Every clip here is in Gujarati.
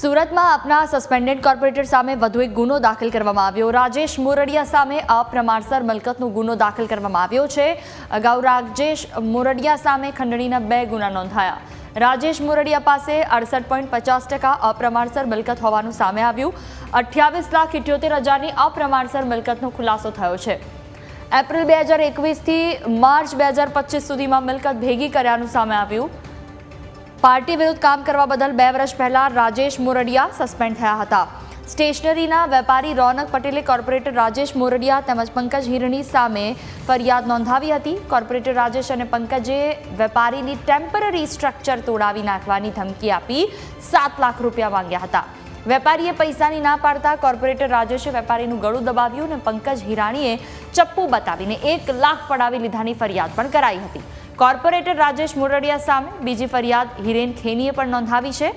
સુરતમાં આપના સસ્પેન્ડેડ કોર્પોરેટર સામે વધુ એક ગુનો દાખલ કરવામાં આવ્યો। રાજેશ મોરડિયા સામે અપ્રમાણસર મિલકતનો ગુનો દાખલ કરવામાં આવ્યો છે। અગાઉ રાજેશ મોરડિયા સામે ખંડણીના 2 ગુના નોંધાયા। રાજેશ મોરડિયા પાસે 68.50% અપ્રમાણસર મિલકત હોવાનું સામે આવ્યું। 28,78,000ની અપ્રમાણસર મિલકતનો ખુલાસો થયો છે। એપ્રિલ 2021 થી માર્ચ 2025 સુધીમાં મિલકત ભેગી કર્યાનું સામે આવ્યું। પાર્ટી વિરુદ્ધ કામ કરવા બદલ 2 વર્ષ પહેલા રાજેશ મોરડિયા સસ્પેન્ડ થયા હતા। સ્ટેશનરીના વેપારી રોનક પટેલે કોર્પોરેટર રાજેશ મોરડિયા તેમજ પંકજ હિરણી સામે ફરિયાદ નોંધાવી હતી। કોર્પોરેટર રાજેશ અને પંકજે વેપારીની ટેમ્પરરી સ્ટ્રક્ચર તોડાવી નાખવાની ધમકી આપી 7 લાખ રૂપિયા માંગ્યા હતા। વેપારીએ પૈસાની ના પાડતા કોર્પોરેટર રાજેશે વેપારીનું ગળું દબાવ્યું અને પંકજ હિરાણીએ ચપ્પુ બતાવીને 1 લાખ પડાવી લીધાની ફરિયાદ પણ કરાઈ હતી। કોર્પોરેટર રાજેશ મોરડિયા સામે બીજી ફરિયાદ હિરેન ખેનીએ પણ નોંધાવી છે।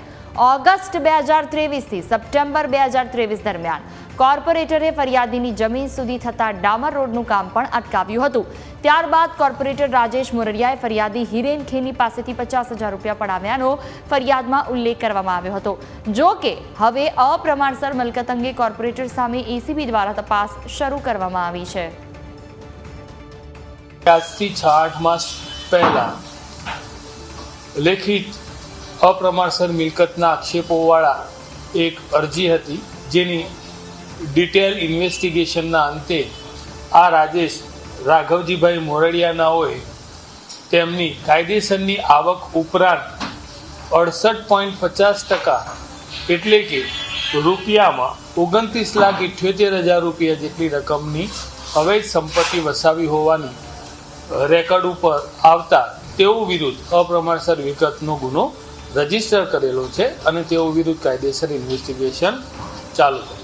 ઓગસ્ટ 2023 થી સપ્ટેમ્બર 2023 દરમિયાન કોર્પોરેટરે ફરિયાદીની જમીન સુધી થતા ડામર રોડનું કામ પણ અટકાવ્યું હતું। ત્યારબાદ કોર્પોરેટર રાજેશ મોરડિયાએ ફરિયાદી હિરેન ખેની પાસેથી 50,000 રૂપિયા પડાવ્યાનો ફરિયાદમાં ઉલ્લેખ કરવામાં આવ્યો હતો। જો કે હવે અપ્રમાણસર મિલકત અંગે કોર્પોરેટર સામે એસીબી દ્વારા તપાસ શરૂ કરવામાં આવી છે। આજથી 6-8 માસ પહેલા લેખિત અપ્રમાણસર મિલકતના આક્ષેપોવાળા એક અરજી હતી, જેની ડિટેલ ઇન્વેસ્ટિગેશનના અંતે આ રાજેશ રાઘવજીભાઈ મોરડિયાનાઓએ તેમની કાયદેસરની આવક ઉપરાંત 68.50% એટલે કે રૂપિયામાં 29,78,000 રૂપિયા જેટલી રકમની અવૈધ સંપત્તિ વસાવી હોવાની રેકર્ડ ઉપર આવતા તેઓ વિરુદ્ધ અપ્રમાણસર મિલકતનો ગુનો રજીસ્ટર કરેલો છે અને તેઓ વિરુદ્ધ કાયદેસર ઇન્વેસ્ટિગેશન ચાલુ છે।